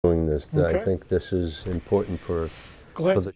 doing this. I Okay. think this is important for Glad, the.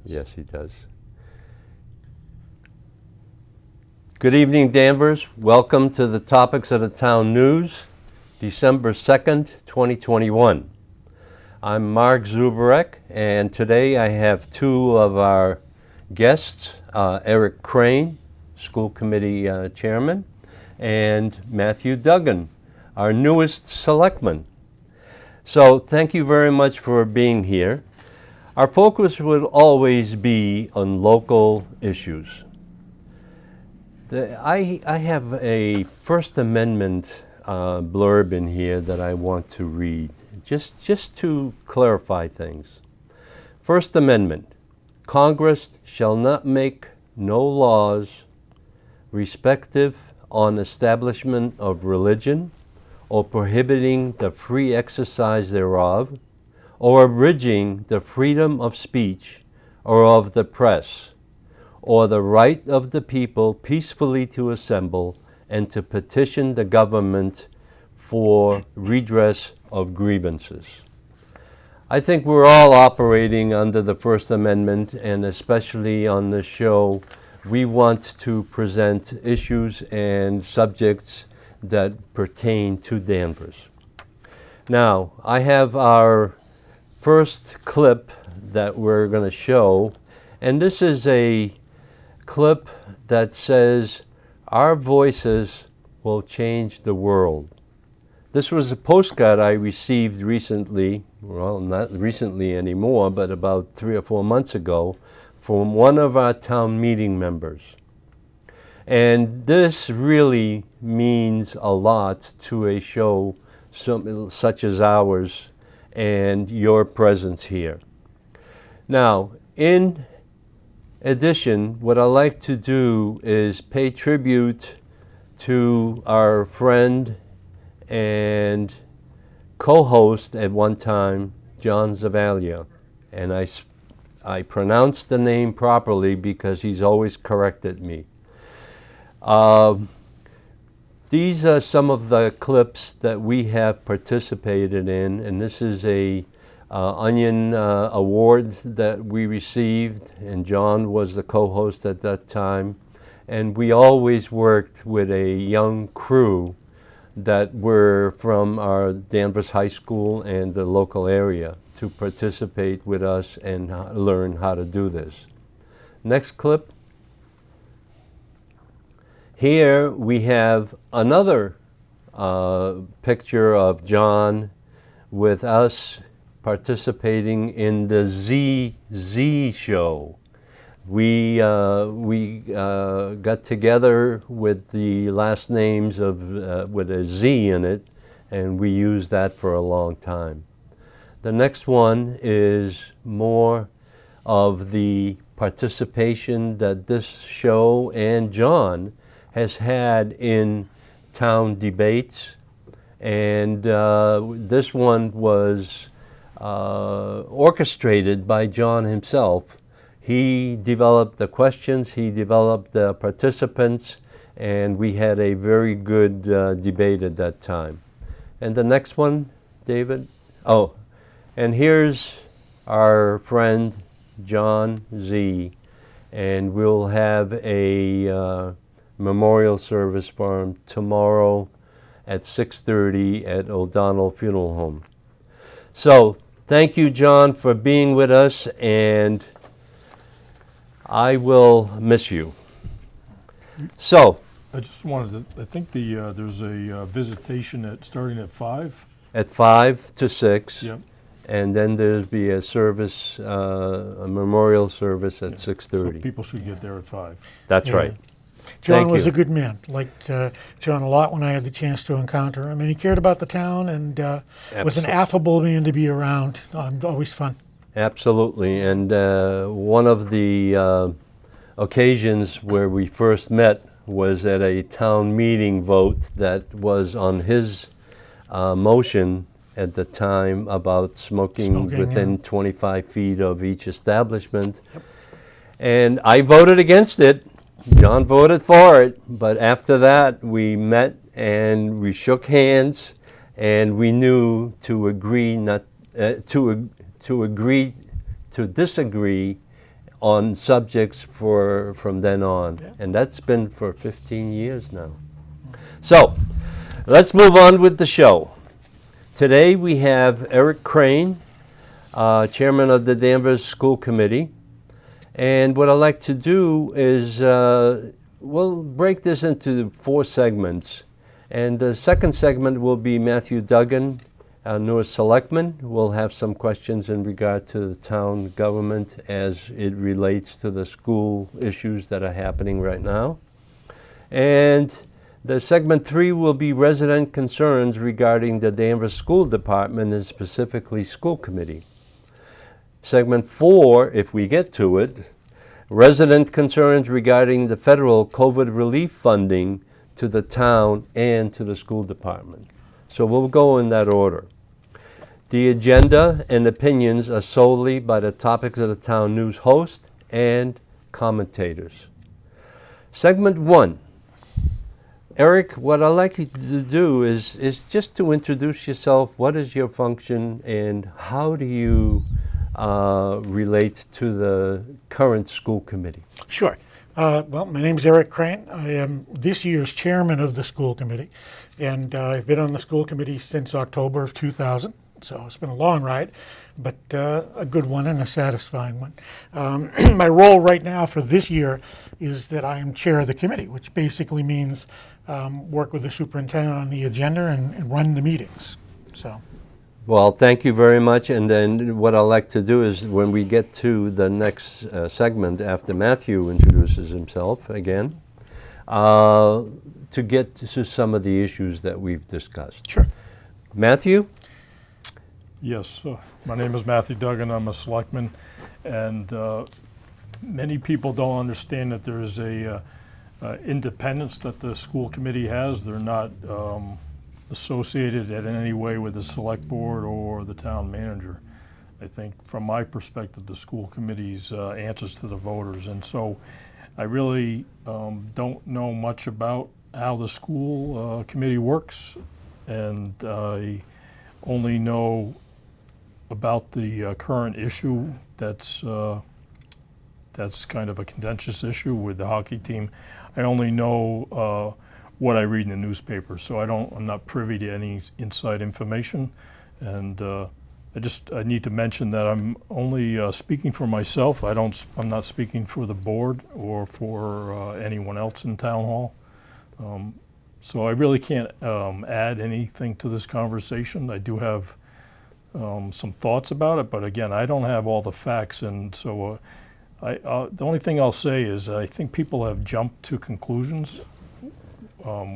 Yes, he does. Good evening, Danvers. Welcome to the Topics of the Town News, December 2nd, 2021. I'm Mark Zubarek, and today I have two of our guests, Eric Crane, School Committee Chairman, and Matthew Duggan, our newest selectman. So thank you very much for being here. Our focus would always be on local issues. I have a First Amendment blurb in here that I want to read, just to clarify things. First Amendment, Congress shall not make no laws respective on establishment of religion or prohibiting the free exercise thereof, or abridging the freedom of speech or of the press, or the right of the people peacefully to assemble and to petition the government for redress of grievances. I think we're all operating under the First Amendment, and especially on this show, we want to present issues and subjects that pertain to Danvers. Now, I have our first clip that we're going to show, and this is a clip that says, "Our voices will change the world." This was a postcard I received recently, well, not recently anymore, but about 3 or 4 months ago, from one of our town meeting members. And this really means a lot to a show such as ours and your presence here. Now, in addition, what I like to do is pay tribute to our friend and co-host at one time, John Zavalia. And I pronounced the name properly because he's always corrected me. These are some of the clips that we have participated in, and this is a Onion Awards that we received, and John was the co-host at that time. And we always worked with a young crew that were from our Danvers High School and the local area to participate with us and learn how to do this. Next clip. Here we have another picture of John with us participating in the ZZ show. We got together with the last names of with a Z in it, and we used that for a long time. The next one is more of the participation that this show and John has had in town debates, and this one was orchestrated by John himself. He developed the questions, he developed the participants, and we had a very good debate at that time. And the next one, David? Oh, and here's our friend John Z, and we'll have a memorial service for him tomorrow at 6:30 at O'Donnell Funeral Home. So thank you, John, for being with us, and I will miss you. So I just wanted to, I think there's a visitation starting at 5. At 5 to 6. Yep. And then there'll be a service, a memorial service at So 6:30. people should get there at 5. That's Yeah. right. John Thank was you. a good man. Liked John a lot when I had the chance to encounter him. And he cared about the town and was an affable man to be around. Always fun. Absolutely. And one of the occasions where we first met was at a town meeting vote that was on his motion at the time about smoking within yeah. 25 feet of each establishment. And I voted against it. John voted for it. But after that, we met and we shook hands, and we knew to agree not to agree to disagree on subjects from then on. Yeah. And that's been for 15 years now. So let's move on with the show. Today we have Eric Crane, chairman of the Danvers School Committee. And what I'd like to do is we'll break this into 4 segments. And the second segment will be Matthew Duggan, our newest selectman. We'll have some questions in regard to the town government as it relates to the school issues that are happening right now. And the segment 3 will be resident concerns regarding the Danvers School Department and specifically school committee. Segment 4, if we get to it, resident concerns regarding the federal COVID relief funding to the town and to the school department. So we'll go in that order. The agenda and opinions are solely by the Topics of the Town news host and commentators. Segment 1. Eric, what I'd like you to do is just to introduce yourself. What is your function and how do you relate to the current school committee? Sure. Well, my name is Eric Crane. I am this year's chairman of the school committee, and I've been on the school committee since October of 2000. So it's been a long ride, but a good one and a satisfying one. My role right now for this year is that I am chair of the committee, which basically means work with the superintendent on the agenda and run the meetings. So. Well, thank you very much. And then what I'd like to do is when we get to the next segment after Matthew introduces himself again, to get to some of the issues that we've discussed. Sure. Matthew? Yes, my name is Matthew Duggan. I'm a selectman, and many people don't understand that there is a independence that the school committee has. They're not associated in any way with the select board or the town manager. I think from my perspective, the school committee's answers to the voters, and so I really don't know much about how the school committee works, and I only know about the current issue that's kind of a contentious issue with the hockey team. I only know what I read in the newspaper, so I'm not privy to any inside information, and I need to mention that I'm only speaking for myself. I'm not speaking for the board or for anyone else in town hall. So I really can't add anything to this conversation. I do have some thoughts about it, but again, I don't have all the facts, and so the only thing I'll say is I think people have jumped to conclusions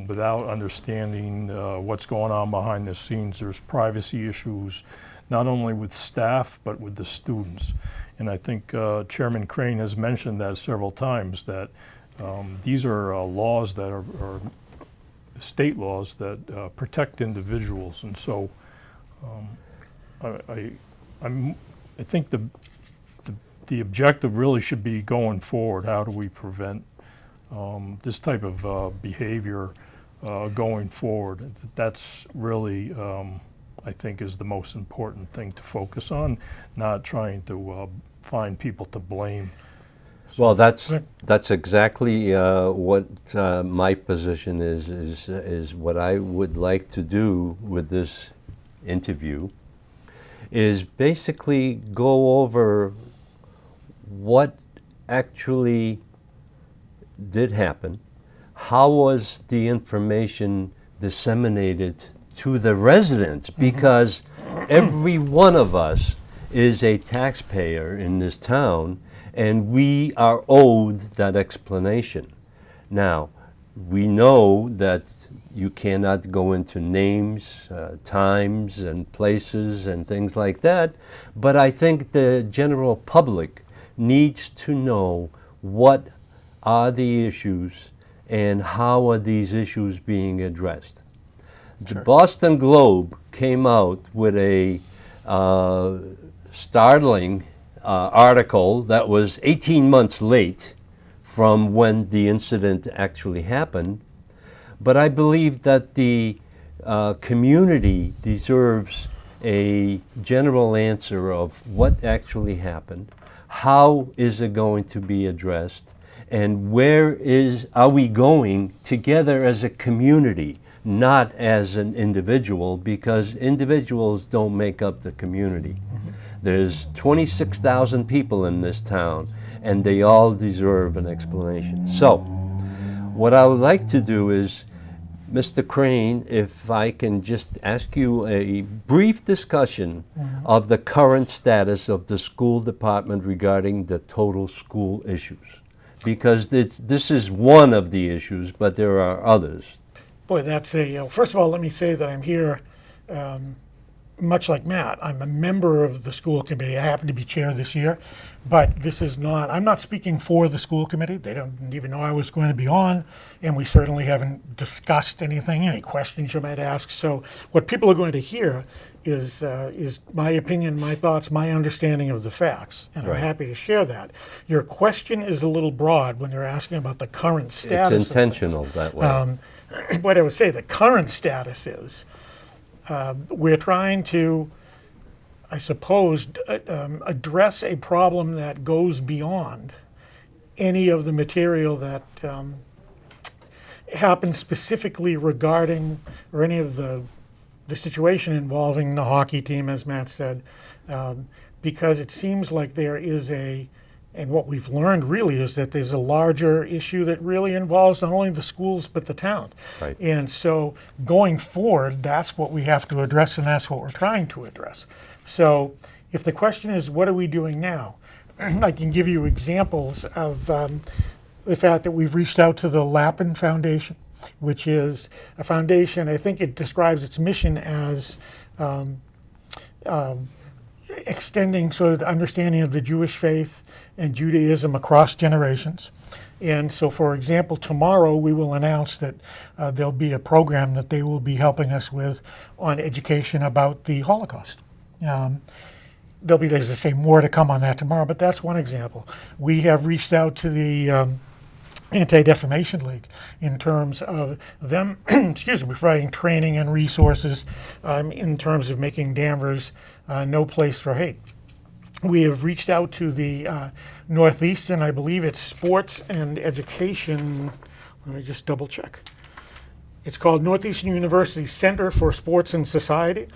without understanding what's going on behind the scenes. There's privacy issues, not only with staff, but with the students. And I think Chairman Crane has mentioned that several times, that these are laws that are state laws that protect individuals. And so I think the objective really should be going forward, how do we prevent this type of behavior going forward. That's really, I think, is the most important thing to focus on, not trying to find people to blame. Well, that's exactly what my position is what I would like to do with this interview is basically go over what actually did happen, how was the information disseminated to the residents? Because every one of us is a taxpayer in this town, and we are owed that explanation. Now, we know that you cannot go into names, times, and places, and things like that, but I think the general public needs to know what are the issues and how are these issues being addressed. The Boston Globe came out with a startling article that was 18 months late from when the incident actually happened, but I believe that the community deserves a general answer of what actually happened, how is it going to be addressed, and where are we going together as a community, not as an individual, because individuals don't make up the community. There's 26,000 people in this town, and they all deserve an explanation. So, what I would like to do is, Mr. Crane, if I can just ask you a brief discussion of the current status of the school department regarding the total school issues. Because this is one of the issues, but there are others. Boy, that's first of all, let me say that I'm here, much like Matt. I'm a member of the school committee. I happen to be chair this year, but I'm not speaking for the school committee. They don't even know I was going to be on, and we certainly haven't discussed any questions you might ask. So what people are going to hear is my opinion, my thoughts, my understanding of the facts, and I'm happy to share that. Your question is a little broad when you're asking about the current status. It's intentional that way. What I would say, the current status is we're trying to, I suppose, address a problem that goes beyond any of the material that happened specifically regarding, or any of the situation involving the hockey team, as Matt said, because it seems like there is and what we've learned really is that there's a larger issue that really involves not only the schools but the town. Right. And so going forward, that's what we have to address, and that's what we're trying to address. So if the question is, what are we doing now? I can give you examples of the fact that we've reached out to the Lappin Foundation, which is a foundation, I think it describes its mission as extending sort of the understanding of the Jewish faith and Judaism across generations. And so, for example, tomorrow we will announce that there'll be a program that they will be helping us with on education about the Holocaust. There'll be, as I say, more to come on that tomorrow, but that's one example. We have reached out to the Anti-Defamation League in terms of them providing training and resources in terms of making Danvers no place for hate. We have reached out to the Northeastern, I believe it's Sports and Education, let me just double check. It's called Northeastern University Center for Sports and Society,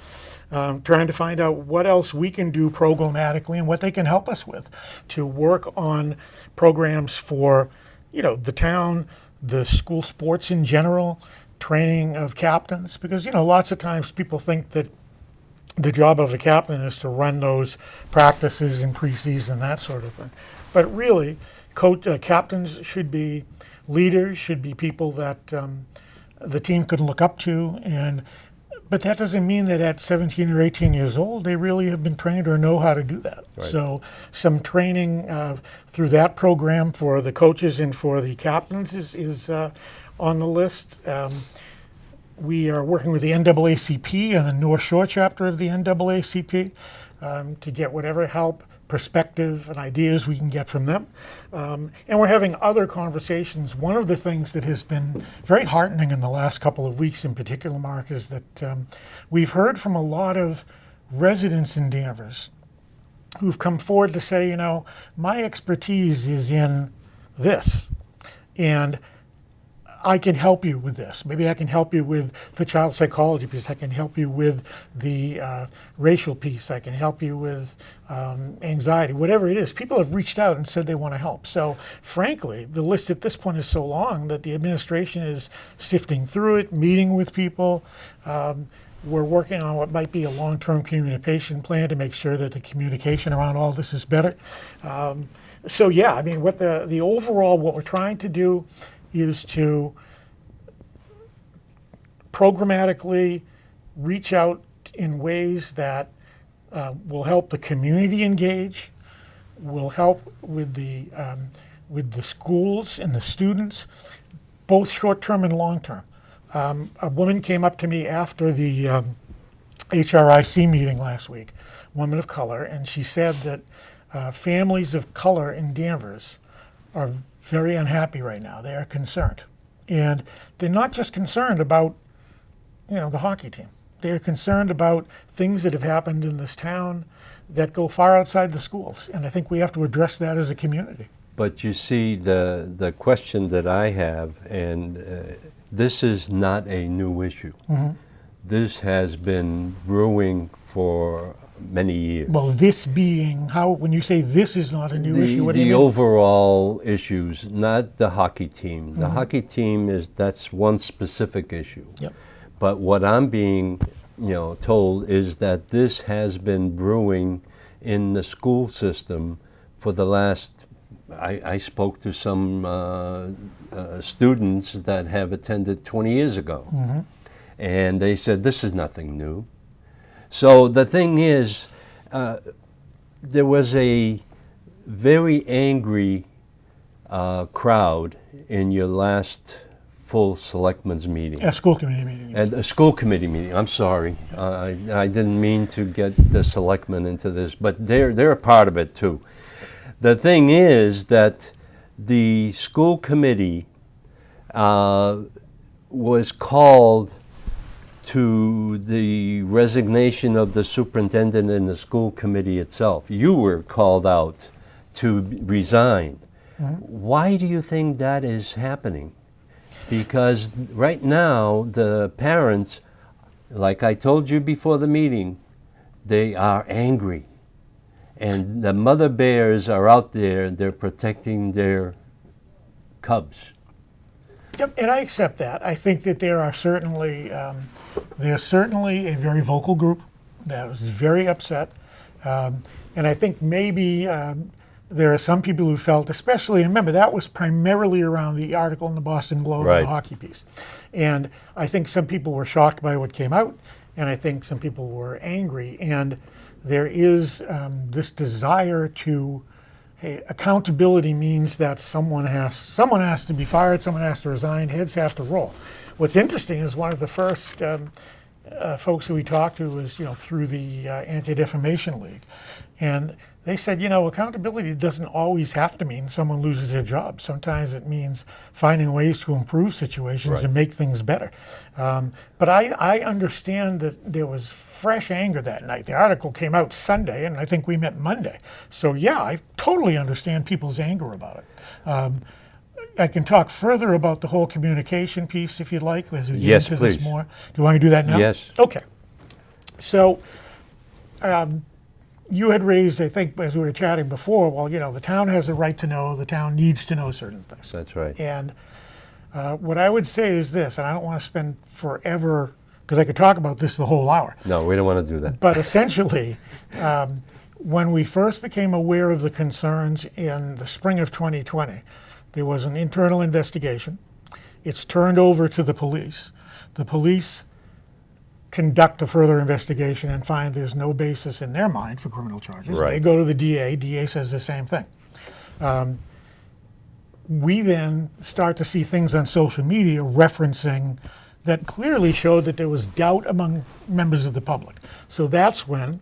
trying to find out what else we can do programmatically and what they can help us with to work on programs for the town, the school sports in general, training of captains, because lots of times people think that the job of a captain is to run those practices in preseason, that sort of thing. But really, captains should be leaders, should be people that the team could look up to, but that doesn't mean that at 17 or 18 years old they really have been trained or know how to do that. Right. So some training through that program for the coaches and for the captains is on the list. We are working with the NAACP and the North Shore chapter of the NAACP to get whatever help, perspective, and ideas we can get from them. And we're having other conversations. One of the things that has been very heartening in the last couple of weeks in particular, Mark, is that we've heard from a lot of residents in Danvers who've come forward to say, my expertise is in this. And I can help you with this. Maybe I can help you with the child psychology piece. I can help you with the racial piece. I can help you with anxiety, whatever it is. People have reached out and said they want to help. So frankly, the list at this point is so long that the administration is sifting through it, meeting with people. We're working on what might be a long-term communication plan to make sure that the communication around all this is better. So yeah, I mean, what the overall, what we're trying to do is to programmatically reach out in ways that will help the community engage, will help with the schools and the students, both short-term and long-term. A woman came up to me after the HRIC meeting last week, woman of color, and she said that families of color in Danvers are very unhappy right now. They are concerned. And they're not just concerned about, the hockey team. They're concerned about things that have happened in this town that go far outside the schools. And I think we have to address that as a community. But you see, the question that I have, and this is not a new issue. Mm-hmm. This has been brewing for many years. Well, this being, when you say this is not a new issue, what do you The mean? overall issues, not the hockey team. The hockey team that's one specific issue. Yep. But what I'm being, told is that this has been brewing in the school system for the last. I spoke to some students that have attended 20 years ago, and they said this is nothing new. So the thing is, there was a very angry crowd in your last full selectmen's meeting. A school committee meeting. And a school committee meeting, I'm sorry. I didn't mean to get the selectmen into this, but they're a part of it too. The thing is that the school committee was called to the resignation of the superintendent and the school committee itself. You were called out to resign. Why do you think that is happening? Because right now, the parents, like I told you before the meeting, they are angry. And the mother bears are out there, they're protecting their cubs. Yep, and I accept that. I think that there are certainly there's certainly a very vocal group that was very upset, and I think maybe there are some people who felt, especially, and remember that was primarily around the article in the Boston Globe, Right. the hockey piece, and I think some people were shocked by what came out, and I think some people were angry, and there is this desire to. Hey, accountability means that someone has to be fired, someone has to resign, heads have to roll. What's interesting is one of the first folks who we talked to was, through the Anti-Defamation League, and they said, accountability doesn't always have to mean someone loses their job. Sometimes it means finding ways to improve situations Right. and make things better. But I understand that there was fresh anger that night. The article came out Sunday, and I think we met Monday. So yeah, I totally understand people's anger about it. I can talk further about the whole communication piece if you'd like, as we get Yes, into this please. more. Do you want to do that now? Yes. Okay. So you had raised, I think, as we were chatting before, well, the town has a right to know, the town needs to know certain things. That's right. And what I would say is this, and I don't want to spend forever, because I could talk about this the whole hour, No, we don't want to do that. but essentially, when we first became aware of the concerns in the spring of 2020, there was an internal investigation. It's turned over to the police. The police conduct a further investigation and find there's no basis in their mind for criminal charges. Right. They go to the DA. DA says the same thing. We then start to see things on social media referencing that clearly showed that there was doubt among members of the public. So that's when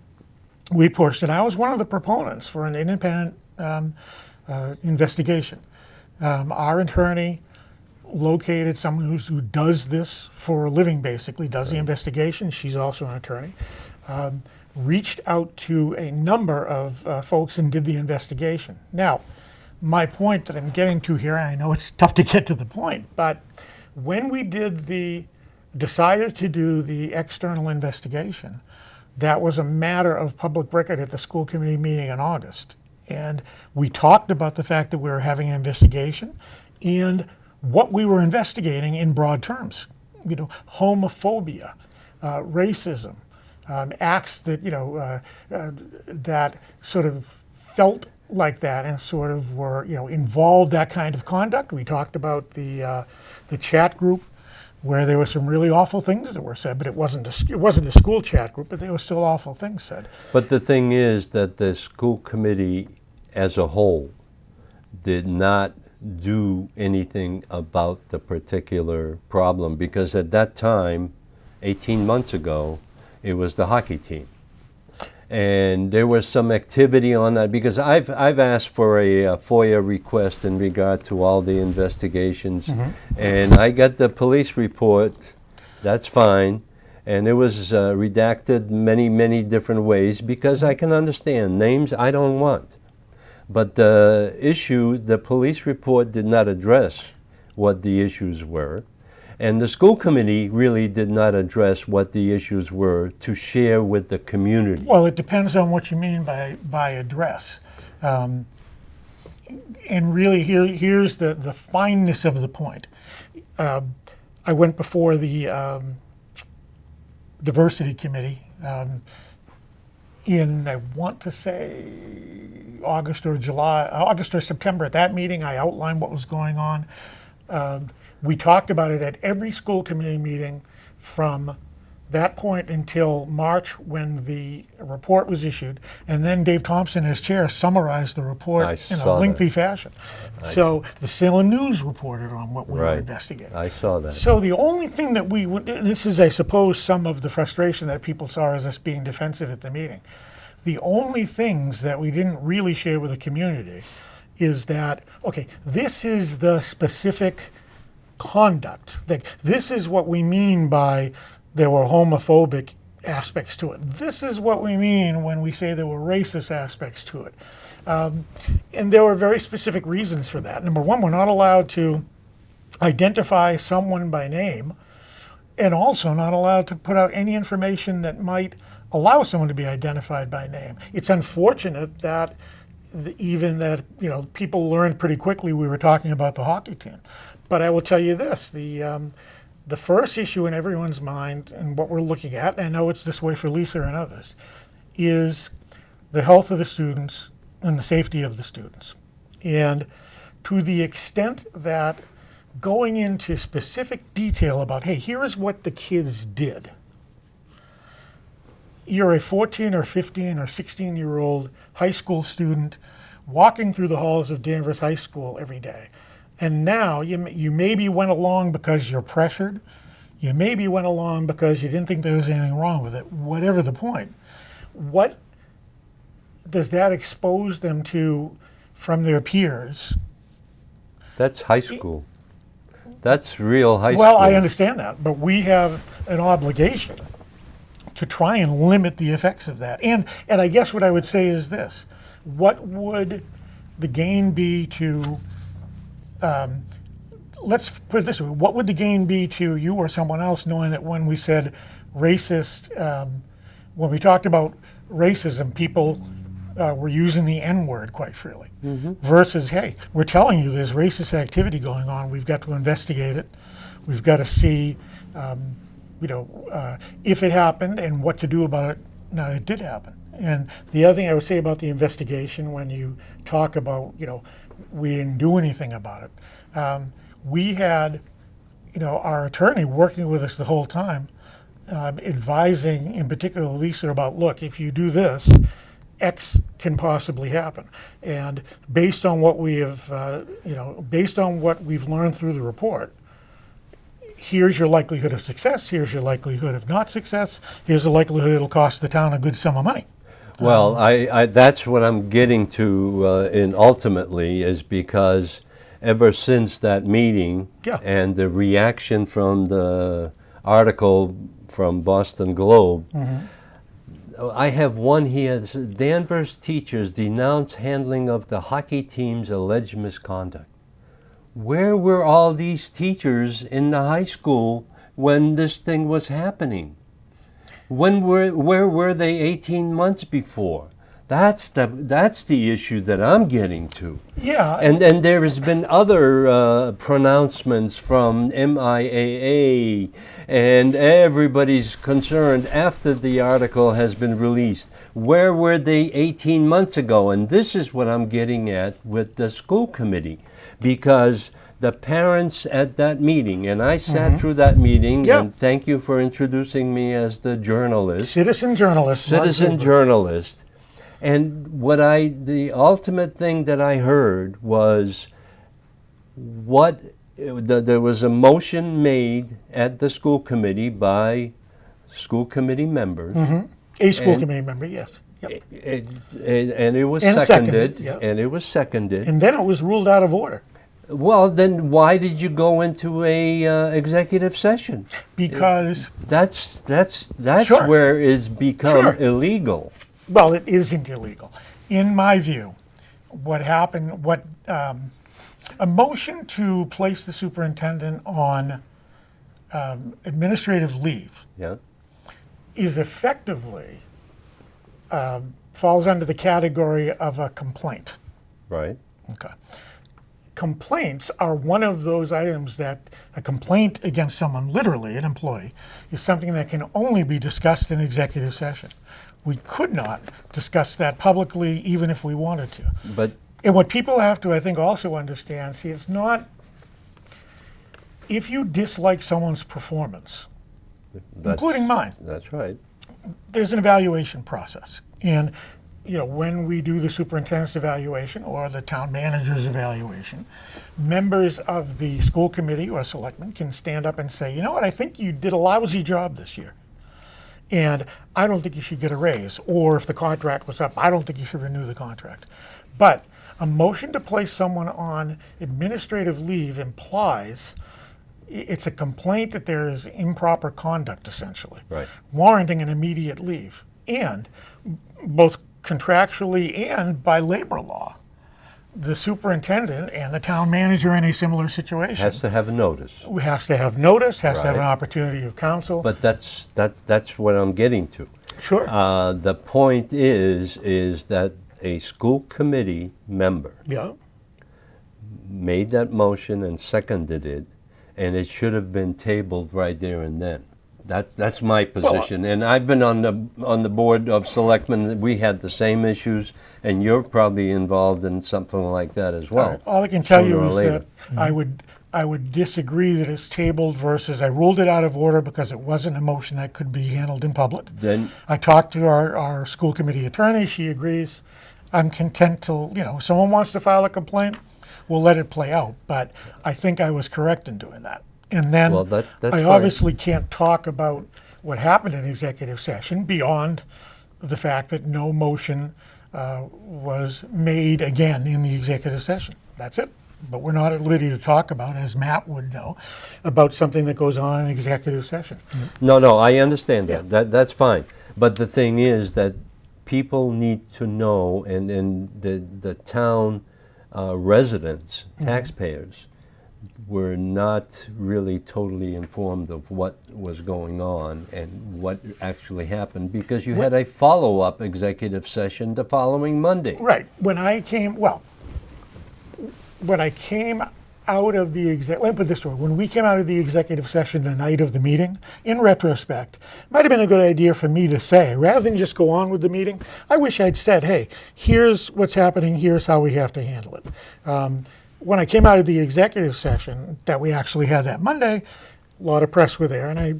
we pushed, and I was one of the proponents for an independent investigation. Our attorney located someone who does this for a living, basically, does the investigation. She's also an attorney. Reached out to a number of folks and did the investigation. Now, my point that I'm getting to here, and I know it's tough to get to the point, but when we decided to do the external investigation, that was a matter of public record at the school committee meeting in August. And we talked about the fact that we were having an investigation and what we were investigating in broad terms. Homophobia, racism, acts that, that sort of felt like that and sort of were, involved that kind of conduct. We talked about the chat group where there were some really awful things that were said, but it wasn't a school chat group, but there were still awful things said. But the thing is that the school committee as a whole did not do anything about the particular problem, because at that time, 18 months ago, it was the hockey team. And there was some activity on that, because I've asked for a FOIA request in regard to all the investigations, and I got the police report. That's fine, and it was redacted many different ways, because I can understand names I don't want. But the issue, the police report did not address what the issues were. And the school committee really did not address what the issues were to share with the community. Well, it depends on what you mean by address. And really, here's the fineness of the point. I went before the diversity committee in, I want to say, August or September. At that meeting, I outlined what was going on. We talked about it at every school committee meeting from that point until March, when the report was issued. And then Dave Thompson, as chair, summarized the report in a lengthy fashion. So the Salem News reported on what we were investigating. I saw that. So the only thing that we would, and this is, I suppose, some of the frustration that people saw as us being defensive at the meeting. The only things that we didn't really share with the community is that, okay, this is the specific conduct. Like, this is what we mean by there were homophobic aspects to it. This is what we mean when we say there were racist aspects to it. And there were very specific reasons for that. Number one, we're not allowed to identify someone by name, and also not allowed to put out any information that might allow someone to be identified by name. It's unfortunate that people learned pretty quickly we were talking about the hockey team. But I will tell you this, the first issue in everyone's mind, and what we're looking at, and I know it's this way for Lisa and others, is the health of the students and the safety of the students. And to the extent that going into specific detail about, hey, here is what the kids did. You're a 14 or 15 or 16-year-old high school student walking through the halls of Danvers High School every day. And now you maybe went along because you're pressured. You maybe went along because you didn't think there was anything wrong with it. Whatever the point, what does that expose them to from their peers? That's high school. That's real high school. Well, I understand that, but we have an obligation to try and limit the effects of that. And I guess what I would say is this: what would the gain be to let's put it this way, what would the gain be to you or someone else knowing that when we said racist, when we talked about racism, people were using the N-word quite freely, versus, hey, we're telling you there's racist activity going on, we've got to investigate it, we've got to see if it happened and what to do about it. Now, it did happen. And the other thing I would say about the investigation, when you talk about, we didn't do anything about it. We had, our attorney working with us the whole time, advising, in particular, Lisa about, look, if you do this, X can possibly happen. And based on what we have, based on what we've learned through the report, here's your likelihood of success, here's your likelihood of not success, here's the likelihood it'll cost the town a good sum of money. Well, I that's what I'm getting to in ultimately, is because ever since that meeting and the reaction from the article from Boston Globe, I have one here. Danvers teachers denounce handling of the hockey team's alleged misconduct. Where were all these teachers in the high school when this thing was happening? Where were they 18 months before? That's the issue that I'm getting to. Yeah. And there has been other pronouncements from MIAA, and everybody's concerned after the article has been released. Where were they 18 months ago? And this is what I'm getting at with the school committee, because the parents at that meeting, and I sat through that meeting, Yeah. and thank you for introducing me as the journalist. Citizen journalist. Mark Citizen Zuber. journalist. And the ultimate thing that I heard was there was a motion made at the school committee by school committee members. A school And- committee member, yes. Yep. And it was And seconded. seconded, yeah. And it was seconded. And then it was ruled out of order Well, then why did you go into a executive session? because, That's Sure. where it's become Sure. illegal. well, it isn't illegal. In my view, what happened, a motion to place the superintendent on administrative leave Yeah. is effectively, falls under the category of a complaint. Right. Okay. Complaints are one of those items that a complaint against someone, literally an employee, is something that can only be discussed in executive session. We could not discuss that publicly even if we wanted to. But And what people have to, I think, also understand, see, it's not, if you dislike someone's performance, including mine, That's right. there's an evaluation process. And, you know, when we do the superintendent's evaluation or the town manager's evaluation, members of the school committee or selectmen can stand up and say, you know what, I think you did a lousy job this year. And I don't think you should get a raise. Or if the contract was up, I don't think you should renew the contract. But a motion to place someone on administrative leave implies it's a complaint that there is improper conduct, essentially, Right. warranting an immediate leave. And both contractually and by labor law, the superintendent and the town manager in a similar situation Has to have a notice. has to have notice, has to have an Right. opportunity of counsel. But that's what I'm getting to. Sure. The point is that a school committee member Yeah. made that motion and seconded it, and it should have been tabled right there and then. That's my position, and I've been on the board of selectmen. We had the same issues, and you're probably involved in something like that as well. All I can tell you sooner or is later. that I would disagree that it's tabled versus I ruled it out of order because it wasn't a motion that could be handled in public. Then I talked to our school committee attorney. She agrees. I'm content till, you know, if someone wants to file a complaint, we'll let it play out. But I think I was correct in doing that. And then Well, that's I fine. obviously can't talk about what happened in executive session beyond the fact that no motion was made again in the executive session. That's it. But we're not at liberty to talk about, as Matt would know, about something that goes on in executive session. No, I understand that. Yeah. That's fine. But the thing is that people need to know, and the town residents, taxpayers, were not really totally informed of what was going on and what actually happened, because you had a follow-up executive session the following Monday. Right. When I came out of the let me put it this way. When we came out of the executive session the night of the meeting, in retrospect, it might have been a good idea for me to say, rather than just go on with the meeting, I wish I'd said, hey, here's what's happening, here's how we have to handle it. When I came out of the executive session that we actually had that Monday, a lot of press were there, and I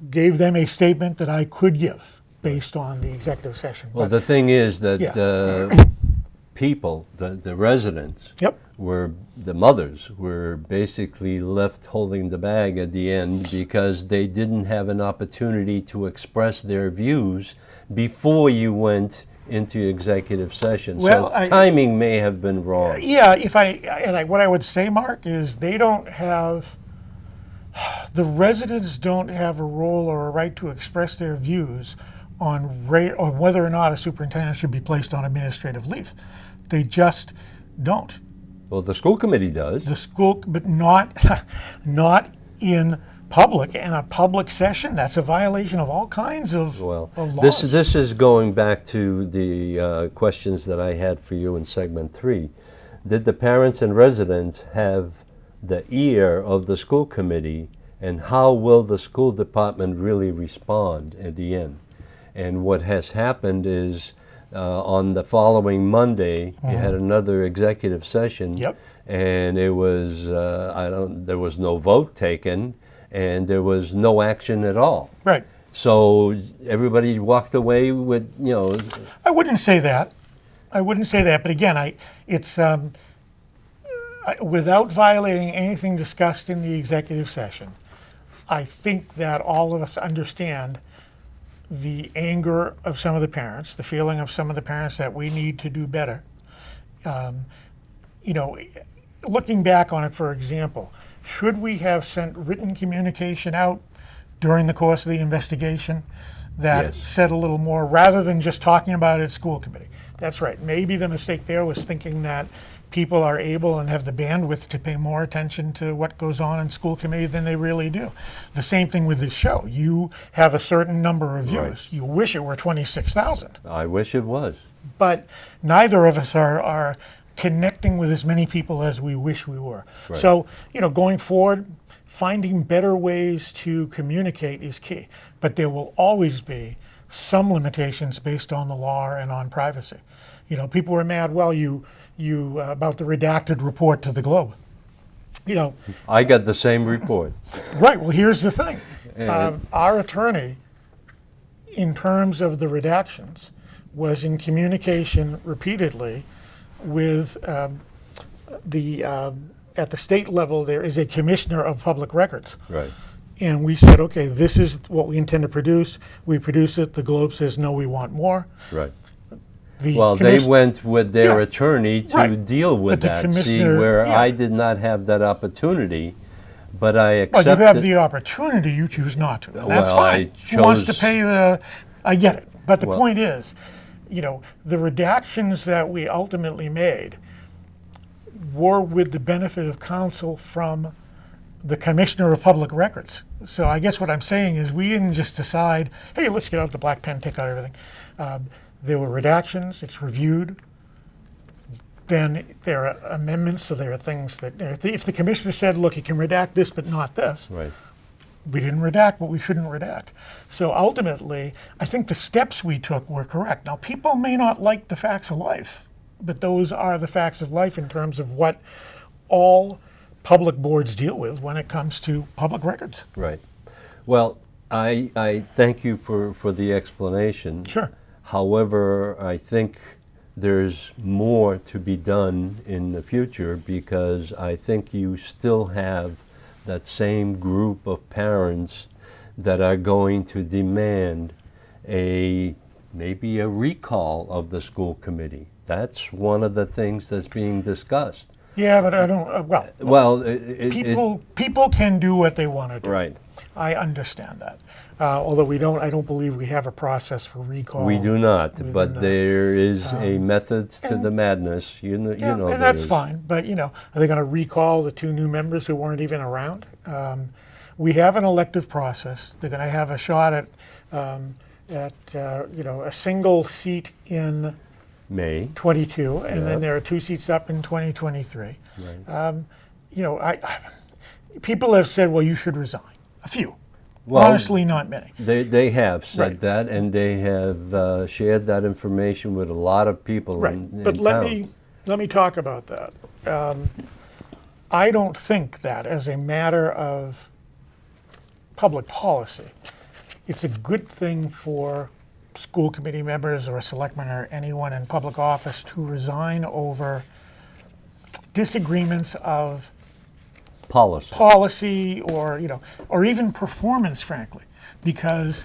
gave them a statement that I could give based on the executive session. Well, But- the thing is that Yeah. people, the residents, Yep. the mothers were basically left holding the bag at the end because they didn't have an opportunity to express their views before you went into executive session. Well, So timing may have been wrong. Yeah, what I would say, Mark, is the residents don't have a role or a right to express their views on whether or not a superintendent should be placed on administrative leave. They just don't. Well, the school committee does. The school, but not, not in public, in a public session. That's a violation of all kinds of, Well, laws. this is going back to the questions that I had for you in segment 3. Did the parents and residents have the ear of the school committee, and how will the school department really respond at the end? And what has happened is on the following Monday, you had another executive session, Yep. and it was there was no vote taken, and there was no action at all. Right. So everybody walked away with, I wouldn't say that. I wouldn't say that. But again, it's without violating anything discussed in the executive session, I think that all of us understand the anger of some of the parents, the feeling of some of the parents that we need to do better. Looking back on it, for example, should we have sent written communication out during the course of the investigation that Yes. said a little more rather than just talking about it at school committee? That's right. Maybe the mistake there was thinking that people are able and have the bandwidth to pay more attention to what goes on in school committee than they really do. The same thing with this show. You have a certain number of viewers. Right. You wish it were 26,000. I wish it was. But neither of us are connecting with as many people as we wish we were. Right. So, going forward, finding better ways to communicate is key. But there will always be some limitations based on the law and on privacy. People were mad, well, you about the redacted report to the Globe. I got the same report. Right, well, here's the thing. Our attorney, in terms of the redactions, was in communication repeatedly with at the state level, there is a commissioner of public records. Right. And we said, okay, this is what we intend to produce. We produce it. The Globe says, no, we want more. Right. The Well, they commis- went with their Yeah, attorney to right. deal with But the that. See, commissioner- where yeah. I did not have that opportunity, but I Well, you accepted. have the opportunity, you choose not to. And that's Well, I fine. Who wants to chose- pay the, I get it. But the Well- point is, the redactions that we ultimately made were with the benefit of counsel from the Commissioner of Public Records. So I guess what I'm saying is we didn't just decide, hey, let's get out the black pen, take out everything. There were redactions, it's reviewed. Then there are amendments, so there are things that, if the commissioner said, look, you can redact this, but not this, Right. we didn't redact what we shouldn't redact. So ultimately, I think the steps we took were correct. Now, people may not like the facts of life, but those are the facts of life in terms of what all public boards deal with when it comes to public records. Right. Well, I thank you for the explanation. Sure. However, I think there's more to be done in the future, because I think you still have that same group of parents that are going to demand maybe a recall of the school committee. That's one of the things that's being discussed. Yeah, but I don't, Well, people can do what they want to do. right. I understand that. Although I don't believe we have a process for recall. We do not, within but the- there is a method to the madness. You know, Yeah, there and that's is. fine. But are they going to recall the 2 new members who weren't even around? We have an elective process. They're going to have a shot at a single seat in May. 22, and Yeah. then there are 2 seats up in 2023. Right. People have said, well, you should resign. A few. Well, Honestly, not many. They have said Right. that, and they have shared that information with a lot of people Right, in but town. let me talk about that. I don't think that as a matter of public policy, it's a good thing for school committee members or selectmen or anyone in public office to resign over disagreements of Policy. policy or even performance, frankly, because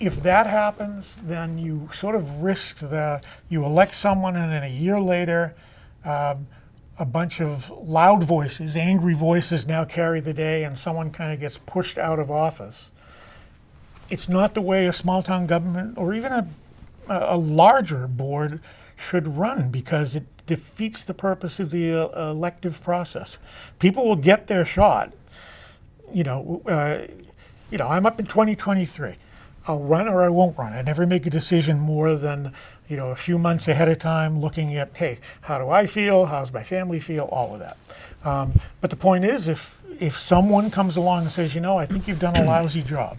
if that happens, then you sort of risk you elect someone and then a year later, a bunch of loud voices, angry voices now carry the day, and someone kind of gets pushed out of office. It's not the way a small town government or even a larger board should run, because defeats the purpose of the elective process. People will get their shot. I'm up in 2023. I'll run or I won't run. I never make a decision more than a few months ahead of time, looking at, hey, how do I feel? How's my family feel? All of that. But the point is, if someone comes along and says, I think you've done a lousy job,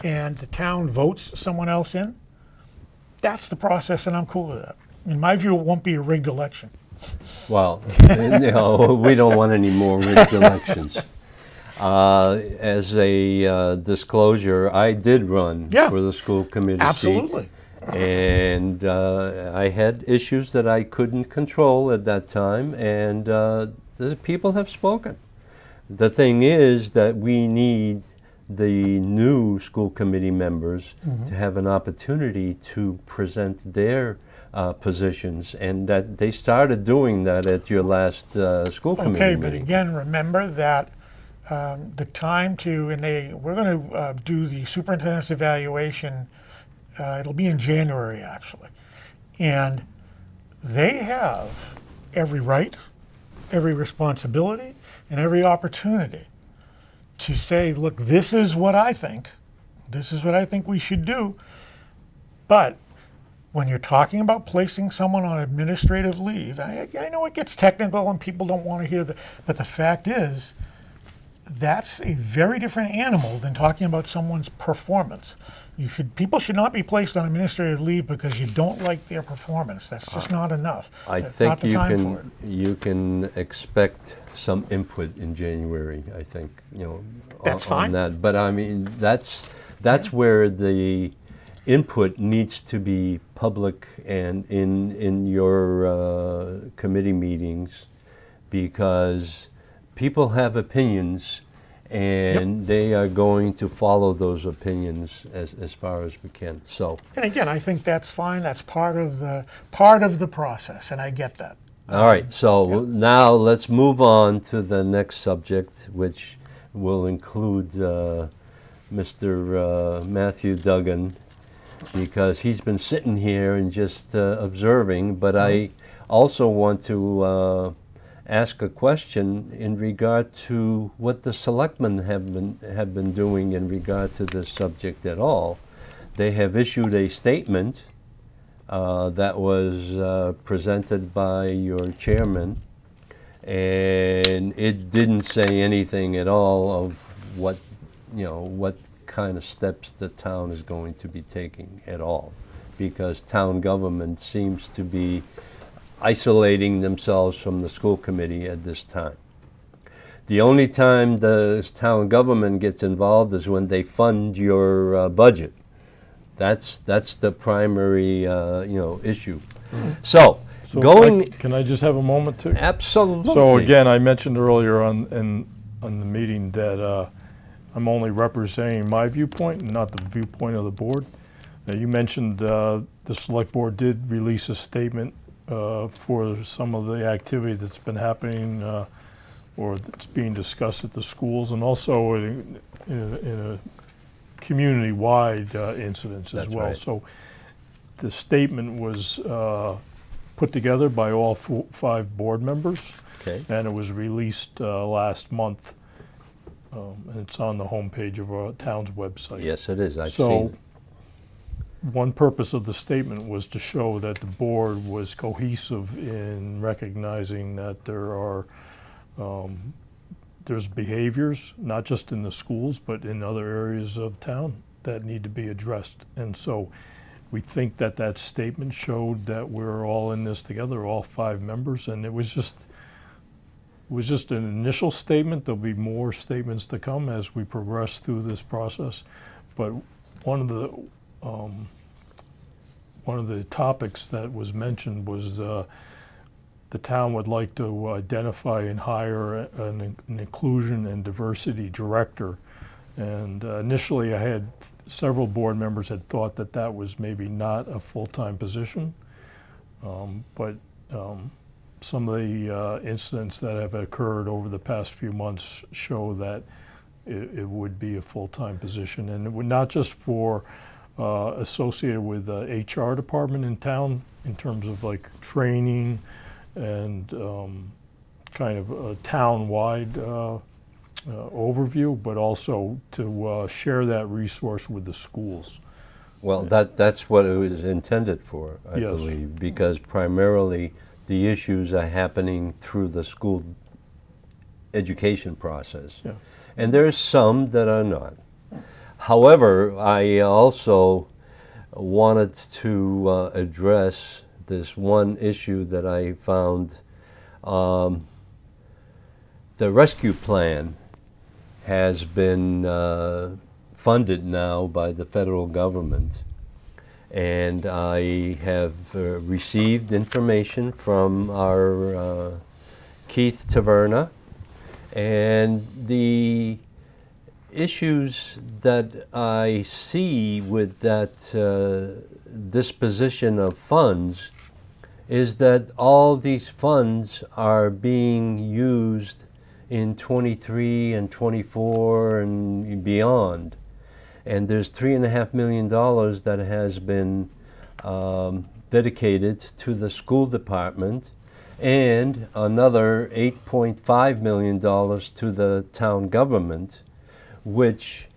and the town votes someone else in, that's the process, and I'm cool with that. In my view, it won't be a rigged election. Well, we don't want any more rigged elections. As a disclosure, I did run for the school committee Absolutely. seat. And I had issues that I couldn't control at that time, and the people have spoken. The thing is that we need the new school committee members to have an opportunity to present their positions, and that they started doing that at your last school committee Okay, meeting. but again, remember that the time we're going to do the superintendent's evaluation. It'll be in January, actually. And they have every right, every responsibility, and every opportunity to say, look, this is what I think. This is what I think we should do. But when you're talking about placing someone on administrative leave, I know it gets technical and people don't want to hear that, but the fact is, that's a very different animal than talking about someone's performance. People should not be placed on administrative leave because you don't like their performance. That's just not enough. I That's think not the time for it. you can expect some input in January. I think That's on fine. that. But I mean that's where the input needs to be public and in your committee meetings, because people have opinions. And they are going to follow those opinions as far as we can. So, And again, I think that's fine. That's part of the process, and I get that. all right. So now let's move on to the next subject, which will include Mr. Matthew Duggan, because he's been sitting here and just observing. But I also want to ask a question in regard to what the selectmen have been doing in regard to this subject at all. They have issued a statement that was presented by your chairman, and it didn't say anything at all of what kind of steps the town is going to be taking at all, because town government seems to be isolating themselves from the school committee at this time. The only time the town government gets involved is when they fund your budget. That's the primary issue. So going. Can I just have a moment to? Absolutely. So again, I mentioned earlier on the meeting that I'm only representing my viewpoint and not the viewpoint of the board. Now, you mentioned the select board did release a statement for some of the activity that's been happening or that's being discussed at the schools, and also in a community-wide incidents as That's well. right. So the statement was put together by all 5 board members, Okay. and it was released last month, and it's on the homepage of our town's website. Yes, it is. I've So, seen it. one purpose of the statement was to show that the board was cohesive in recognizing that there's behaviors, not just in the schools, but in other areas of town that need to be addressed. And so we think that statement showed that we're all in this together, all 5 members, and it was just an initial statement. There'll be more statements to come as we progress through this process. But one of the topics that was mentioned was the town would like to identify and hire an inclusion and diversity director. And initially I had several board members had thought that was maybe not a full-time position. But some of the incidents that have occurred over the past few months show that it would be a full-time position. And it would not just for associated with the HR department in town in terms of like training and kind of a town-wide overview, but also to share that resource with the schools. Well, that's what it was intended for, I Yes. believe, because primarily the issues are happening through the school education process. Yeah. And there's some that are not. However, I also wanted to address this one issue that I found. The rescue plan has been funded now by the federal government, and I have received information from our Keith Taverna, and the issues that I see with that disposition of funds is that all these funds are being used in 23 and 24 and beyond. And there's $3.5 million that has been dedicated to the school department, and another $8.5 million to the town government, which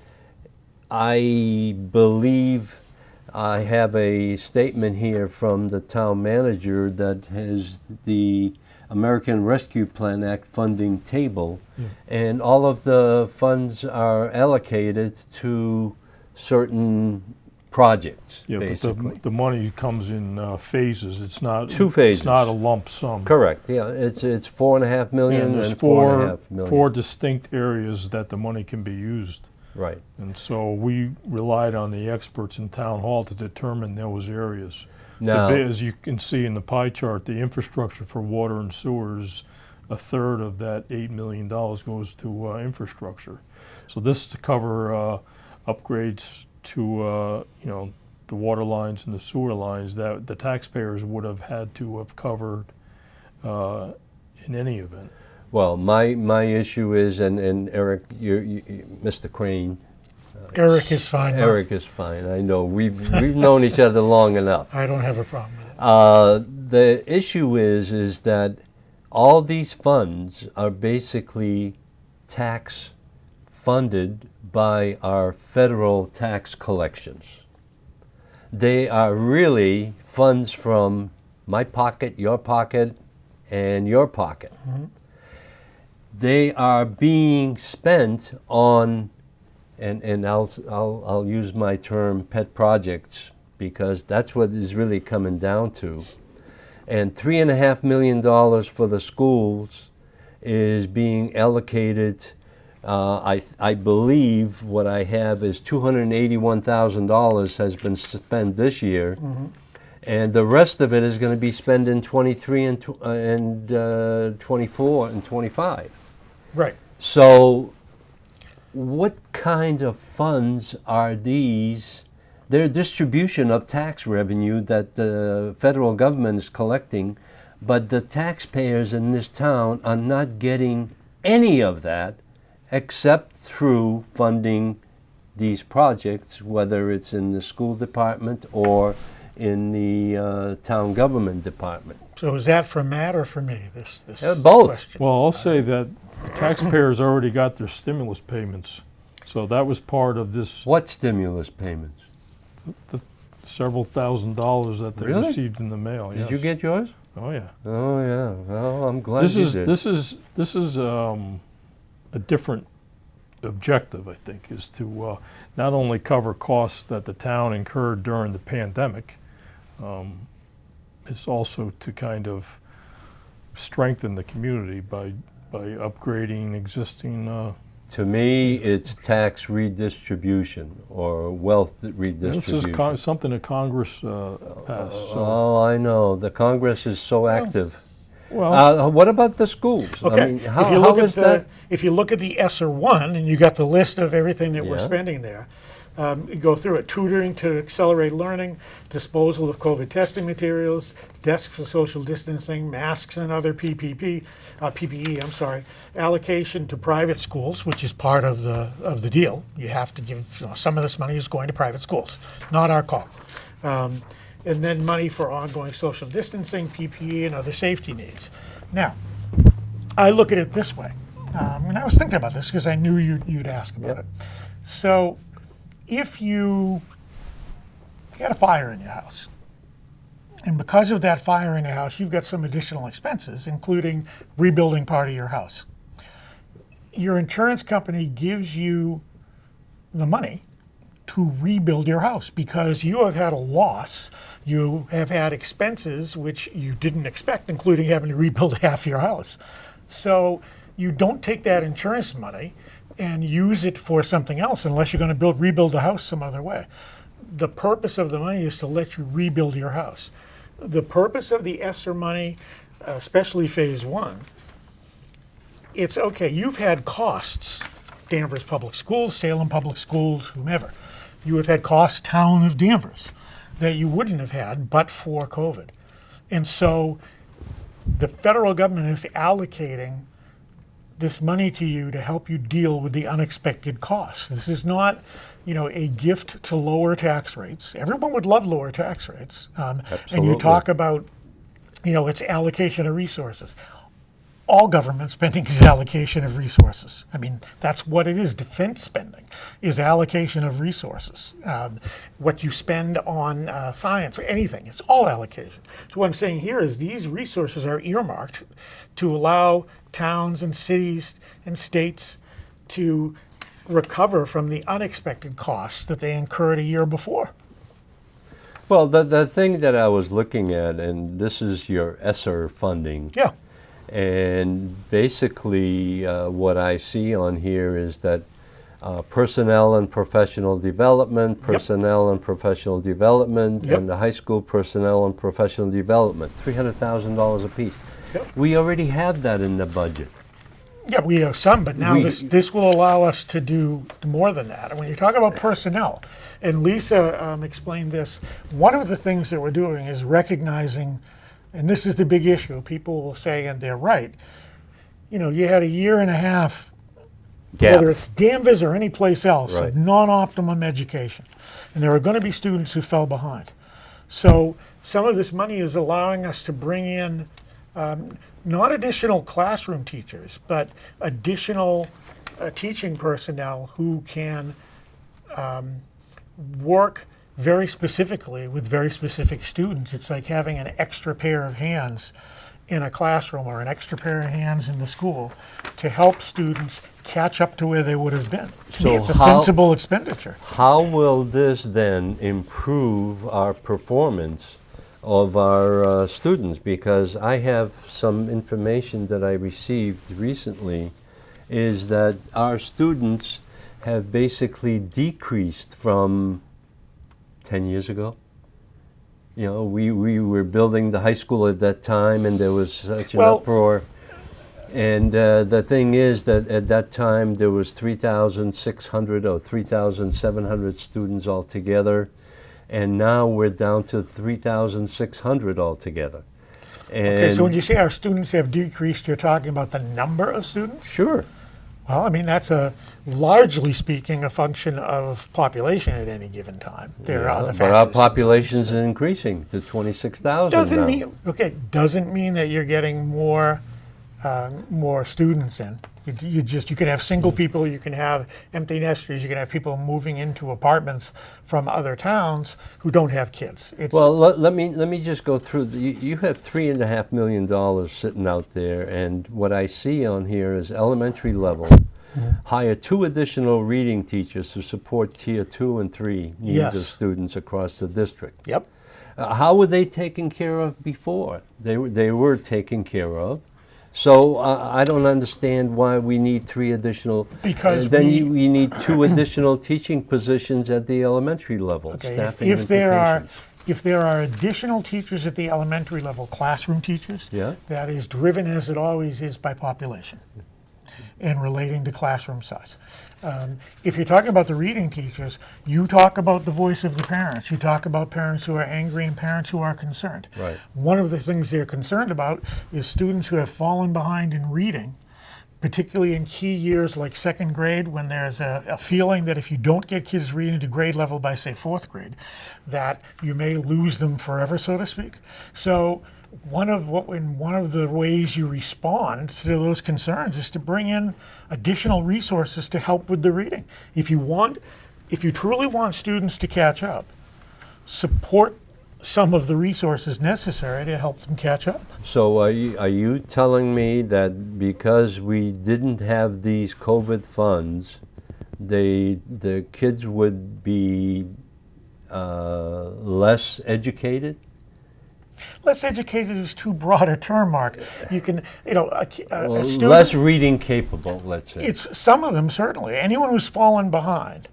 I believe I have a statement here from the town manager that has the American Rescue Plan Act funding table, and all of the funds are allocated to certain projects, Yeah, basically. but the money comes in phases. It's not 2 phases. It's not a lump sum. Correct, yeah, it's $4.5 million And there's and $4.5 million. four distinct areas that the money can be used. Right. And so we relied on the experts in town hall to determine those areas. Now, As you can see in the pie chart, the infrastructure for water and sewers, a third of that $8 million goes to infrastructure. So this is to cover upgrades to the water lines and the sewer lines that the taxpayers would have had to have covered in any event. well, my issue is, and Eric, Mr. Crane, Eric is fine. Mark. Eric is fine. I know we've known each other long enough. I don't have a problem with it. The issue is that all these funds are basically tax funded by our federal tax collections. They are really funds from my pocket, your pocket, and your pocket. They are being spent on, and I'll use my term, pet projects, because that's what is really coming down to. And $3.5 million for the schools is being allocated. I believe what I have is $281,000 has been spent this year, and the rest of it is going to be spent in 23 and 24 and 25. Right. So what kind of funds are these? They're a distribution of tax revenue that the federal government is collecting, but the taxpayers in this town are not getting any of that except through funding these projects, whether it's in the school department or in the town government department. So is that for Matt or for me, this Both. question? Well, I'll say that the taxpayers already got their stimulus payments. So that was part of this What stimulus payments? several $1,000s that they Really? received in the mail. Did you get yours? Oh yeah. Oh yeah. Well, I'm glad This you is did. this is a different objective, I think, is to not only cover costs that the town incurred during the pandemic. It's also to kind of strengthen the community by upgrading existing. To me, it's tax redistribution or wealth redistribution. This is something that Congress passed. So, Oh, I know. The Congress is so active. well, What about the schools? Okay. I mean, how, if you look how at is that? if you look at the ESSER 1 and you got the list of everything that we're Yeah. spending there, you go through it: tutoring to accelerate learning, disposal of COVID testing materials, desks for social distancing, masks and other PPE. I'm sorry. Allocation to private schools, which is part of the deal. You have to give some of this money is going to private schools, not our call. and then money for ongoing social distancing, PPE, and other safety needs. Now, I look at it this way, and I was thinking about this because I knew you'd ask about it. So, if you had a fire in your house, and because of that fire in your house, you've got some additional expenses, including rebuilding part of your house. Your insurance company gives you the money to rebuild your house because you have had a loss. You have had expenses which you didn't expect, including having to rebuild half your house. So you don't take that insurance money and use it for something else unless you're going to rebuild the house some other way. The purpose of the money is to let you rebuild your house. The purpose of the ESSER money, especially phase one, it's okay, you've had costs, Danvers Public Schools, Salem Public Schools, whomever. You have had costs, town of Danvers, that you wouldn't have had but for COVID. And so the federal government is allocating this money to you to help you deal with the unexpected costs. This is not, a gift to lower tax rates. Everyone would love lower tax rates. And you talk about, it's allocation of resources. All government spending is allocation of resources. I mean, that's what it is. Defense spending is allocation of resources. What you spend on science or anything, it's all allocation. So what I'm saying here is these resources are earmarked to allow towns and cities and states to recover from the unexpected costs that they incurred a year before. Well, the thing that I was looking at, and this is your ESSER funding. Yeah. And basically what I see on here is that personnel and professional development, Yep. personnel and professional development, Yep. and the high school personnel and professional development, $300,000 apiece. Yep. We already have that in the budget. Yeah, we have some, but now We- this will allow us to do more than that. And when you talk about personnel, and Lisa explained this, one of the things that we're doing is recognizing, and this is the big issue, people will say, and they're right, you had a year and a half, Gap. whether it's Danvers or any place else, Right. of non-optimum education. And there are going to be students who fell behind. So some of this money is allowing us to bring in not additional classroom teachers, but additional teaching personnel who can work very specifically with very specific students. It's like having an extra pair of hands in a classroom or an extra pair of hands in the school to help students catch up to where they would have been. To me, So it's a how- sensible expenditure. How will this then improve our performance of our students? Because I have some information that I received recently is that our students have basically decreased from 10 years ago. We were building the high school at that time, and there was such an Well- uproar. And the thing is that at that time there was 3,600 or 3,700 students altogether, and now we're down to 3,600 altogether. Okay, so when And you say our students have decreased, you're talking about the number of students? sure, Well, I mean, that's largely speaking, a function of population at any given time. There are other factors. but our population is increasing to 26,000 doesn't now. doesn't mean that you're getting more students in. You can have single people, you can have empty nesters, you can have people moving into apartments from other towns who don't have kids. Well, let me just go through. You have $3.5 million sitting out there, and what I see on here is elementary level. Hire 2 additional reading teachers to support tier 2 and 3 needs Yes. of students across the district. Yep. How were they taken care of before? They were taken care of. So I don't understand why we need 3 additional. Because then we- you need 2 additional teaching positions at the elementary level. Okay, Staffing if there implications. are additional teachers at the elementary level, classroom teachers, Yeah. that is driven as it always is by population and relating to classroom size. If you're talking about the reading teachers, you talk about the voice of the parents. You talk about parents who are angry and parents who are concerned. Right. One of the things they're concerned about is students who have fallen behind in reading particularly in key years like second grade, when there's a feeling that if you don't get kids reading to grade level by, say, fourth grade, that you may lose them forever, so to speak. So one of the ways you respond to those concerns is to bring in additional resources to help with the reading. If you truly want students to catch up, support some of the resources necessary to help them catch up. So are you telling me that because we didn't have these COVID funds, the kids would be less educated? Less educated is too broad a term, Mark. You can, a student, Less reading capable, let's say. it's some of them certainly. Anyone who's fallen behind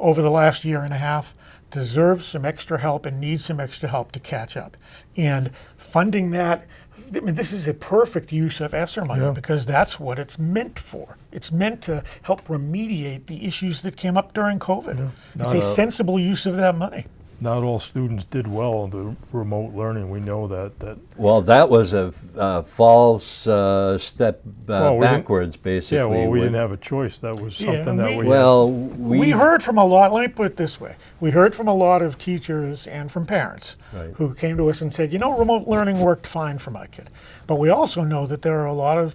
over the last year and a half deserves some extra help and needs some extra help to catch up. And funding that, I mean, this is a perfect use of ESSER money because that's what it's meant for. It's meant to help remediate the issues that came up during COVID. It's a sensible use of that money. Not all students did well in the remote learning. We know that. Well, that was a false step Well, we didn't- backwards, basically. Yeah, well, we when- didn't have a choice. That was Yeah, something that we Well, We heard from a lot, let me put it this way. We heard from a lot of teachers and from parents Right. who came to us and said, remote learning worked fine for my kid. But we also know that there are a lot of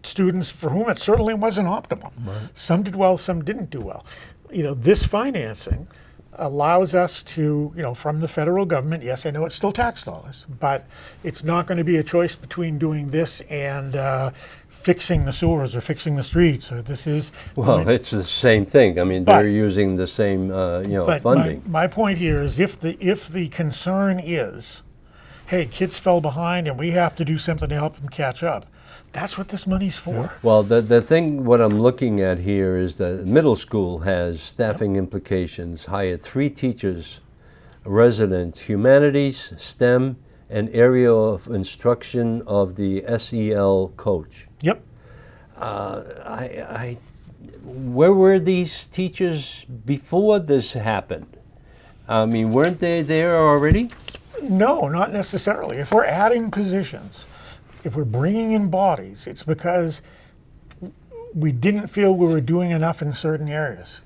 students for whom it certainly wasn't optimal. Some did well, some didn't do well. This financing allows us to, from the federal government, yes, I know it's still tax dollars, but it's not going to be a choice between doing this and fixing the sewers or fixing the streets, or this is. Well, it's the same thing. I mean, But- they're using the same, But funding. my point here is if the concern is, hey, kids fell behind and we have to do something to help them catch up, that's what this money's for. Well, the thing, what I'm looking at here is that middle school has staffing implications. Hired 3 teachers, residents, humanities, STEM, and area of instruction of the SEL coach. Yep. Where were these teachers before this happened? I mean, weren't they there already? No, not necessarily. If we're adding positions, if we're bringing in bodies, it's because we didn't feel we were doing enough in certain areas.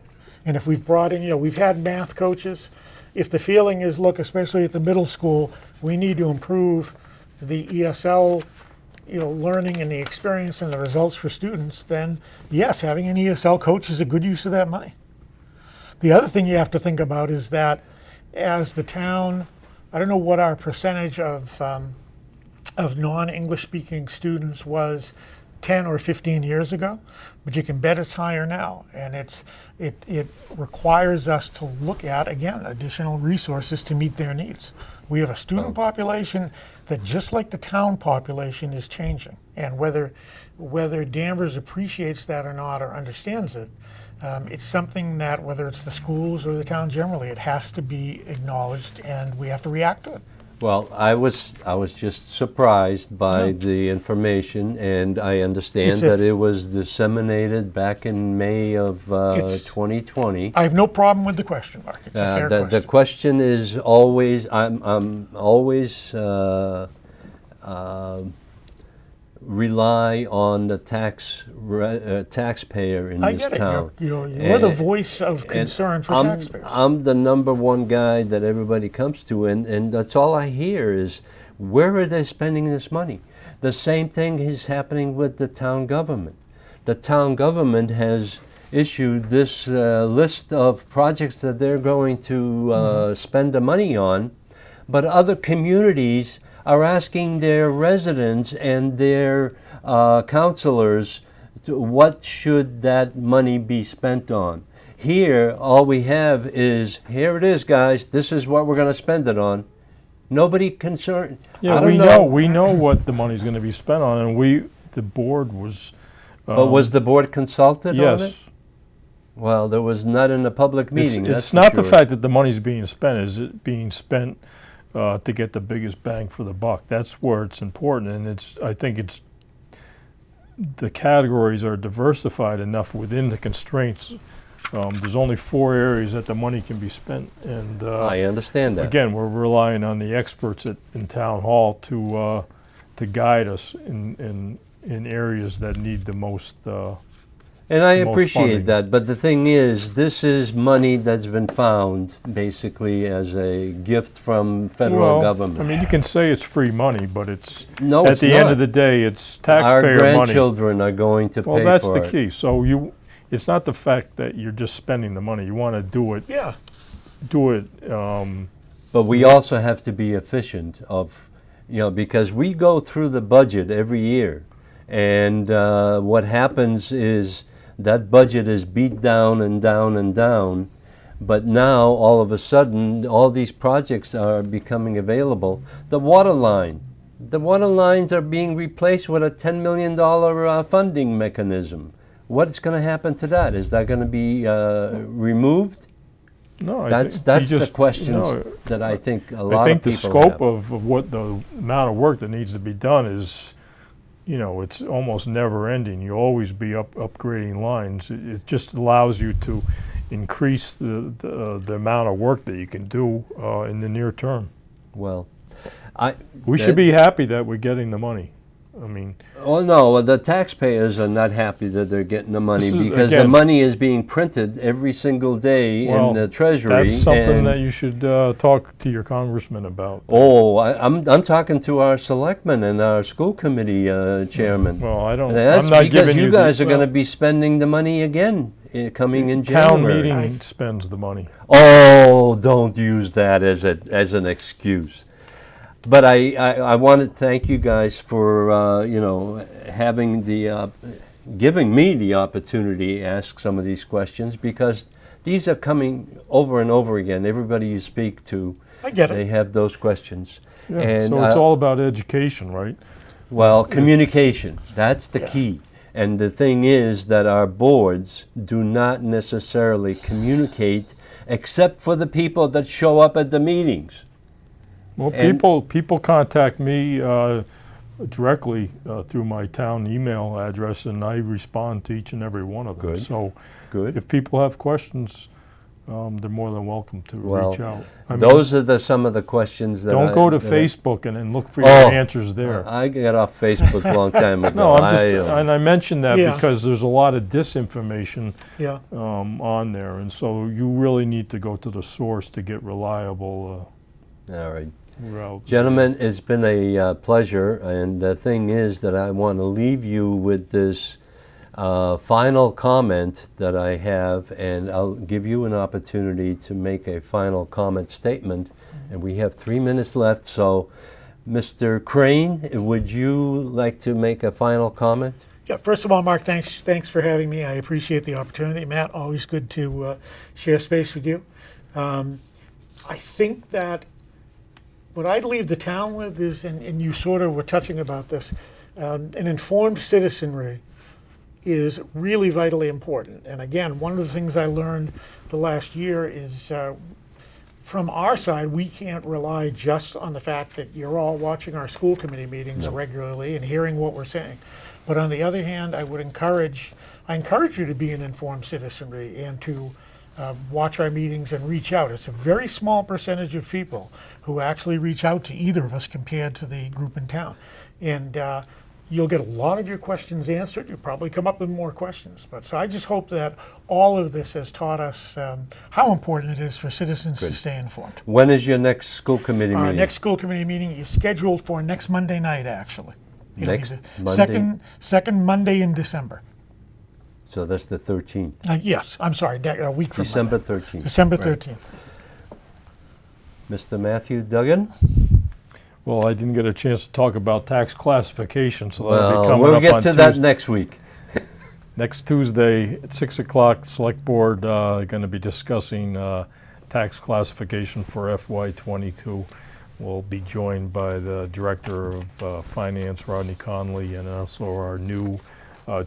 And if we've brought in, we've had math coaches. If the feeling is, look, especially at the middle school, we need to improve the ESL, learning and the experience and the results for students, then yes, having an ESL coach is a good use of that money. The other thing you have to think about is that as the town, I don't know what our percentage of non-English speaking students was 10 or 15 years ago, but you can bet it's higher now. And it requires us to look at, again, additional resources to meet their needs. We have a student population that, just like the town population, is changing. And whether Danvers appreciates that or not, or understands it, it's something that, whether it's the schools or the town generally, it has to be acknowledged and we have to react to it. Well, I was just surprised by the information, and I understand It's a- that it was disseminated back in May of It's- 2020. I have no problem with the question, Mark. It's a fair The question. question is always, I'm always rely on the taxpayer in I this get it. town. You're the And- voice of concern for I'm, taxpayers. I'm the number one guy that everybody comes to, and that's all I hear is, where are they spending this money? The same thing is happening with the town government. The town government has issued this list of projects that they're going to spend the money on, but other communities are asking their residents and their counselors what should that money be spent on. Here, all we have is, here it is, guys, this is what we're going to spend it on. Nobody concerned. Yeah, I don't we know what the money's going to be spent on, and the board was. But was the board consulted on it? Yes. Well, there was not in a public meeting. It's that's for not the sure. fact that the money's being spent. Is it being spent to get the biggest bang for the buck? That's where it's important, and I think the categories are diversified enough within the constraints. There's only 4 areas that the money can be spent, and I understand that. again, we're relying on the experts in town hall to guide us in in areas that need the most. And I most appreciate funding. that, but the thing is, this is money that's been found basically as a gift from federal Well, government. I mean, you can say it's free money, but it's No, at it's the end not. of the day, it's Our taxpayer money. grandchildren are going to Well, pay that's for the it. key. So it's not the fact that you're just spending the money. You want to do it. Yeah, But we also have to be efficient because we go through the budget every year. And what happens is that budget is beat down and down and down. But now, all of a sudden, all these projects are becoming available. The water lines are being replaced with a $10 million funding mechanism. What's going to happen to that? Is that going to be removed? No, That's the questions that I think a lot I think of the people scope have. of what the amount of work that needs to be done is, it's almost never ending. You always be upgrading lines. It just allows you to increase the amount of work that you can do in the near term. Well, We should be happy that we're getting the money. I mean, oh no, the taxpayers are not happy that they're getting the money This is, because the again- money is being printed every single day Well, in the treasury. that's something and- that you should talk to your congressman about. Oh, I'm talking to our selectmen and our school committee chairman. Well, I don't. And that's I'm not because giving you the- guys are going to well- be spending the money again coming in Town January. meeting Right. spends the money. Oh, don't use that as an excuse. But I want to thank you guys for having giving me the opportunity to ask some of these questions, because these are coming over and over again. Everybody you speak to, I get they it. have those questions. Yeah, And so it's all about education, right? well, communication, that's the Yeah. key. And the thing is that our boards do not necessarily communicate except for the people that show up at the meetings. Well, And- people contact me directly through my town email address, and I respond to each and every one of them. Good. So Good. if people have questions, they're more than welcome to Well, reach out. I mean, Those are some of the questions that don't go to that Facebook and look for your Oh, answers there. I got off Facebook a long time ago. No, I'm just, I, and I mentioned that Yeah. because there's a lot of disinformation Yeah, on there, and so you really need to go to the source to get reliable all right. route. Gentlemen, it's been a pleasure, and the thing is that I want to leave you with this final comment that I have, and I'll give you an opportunity to make a final comment statement, and we have 3 minutes left, so Mr. Crane, would you like to make a final comment? yeah. First of all, Mark, thanks for having me. I appreciate the opportunity. Matt, always good to share space with you. I think that what I'd leave the town with is, and you sort of were touching about this, an informed citizenry is really vitally important. And again, one of the things I learned the last year is from our side, we can't rely just on the fact that you're all watching our school committee meetings regularly and hearing what we're saying. But on the other hand, I encourage you to be an informed citizenry and to watch our meetings and reach out. It's a very small percentage of people who actually reach out to either of us compared to the group in town. And you'll get a lot of your questions answered. You'll probably come up with more questions. But so I just hope that all of this has taught us how important it is for citizens to stay informed. When is your next school committee Our meeting? next school committee meeting is scheduled for next Monday night, actually. It'll be Next the Monday? second Monday in December. So that's the 13th, Yes, I'm sorry, a week from December Monday. 13th. December Right. 13th. Mr. Matthew Duggan? Well, I didn't get a chance to talk about tax classification, so that'll be Well, coming we'll up get on to that Tuesday. next week. Next Tuesday at 6 o'clock, Select Board going to be discussing tax classification for FY22. We'll be joined by the Director of Finance, Rodney Conley, and also our new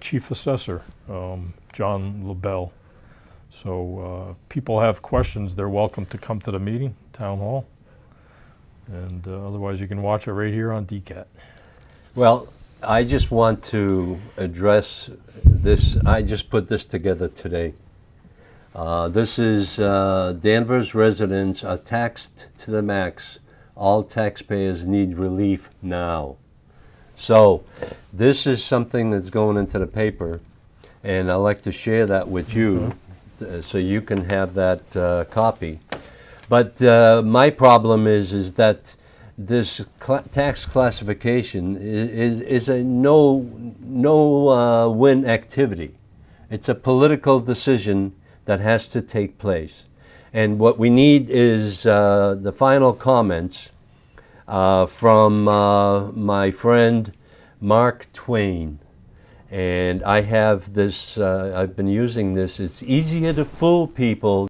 Chief Assessor, John LaBelle. So people have questions, they're welcome to come to the meeting, Town Hall. And otherwise, you can watch it right here on DCAT. Well, I just want to address this. I just put this together today. This is Danvers residents are taxed to the max. All taxpayers need relief now. So this is something that's going into the paper, and I'd like to share that with you so you can have that copy. But my problem is that this tax classification is a no-win activity. It's a political decision that has to take place. And what we need is the final comments from my friend Mark Twain. And I have this, I've been using this. It's easier to fool people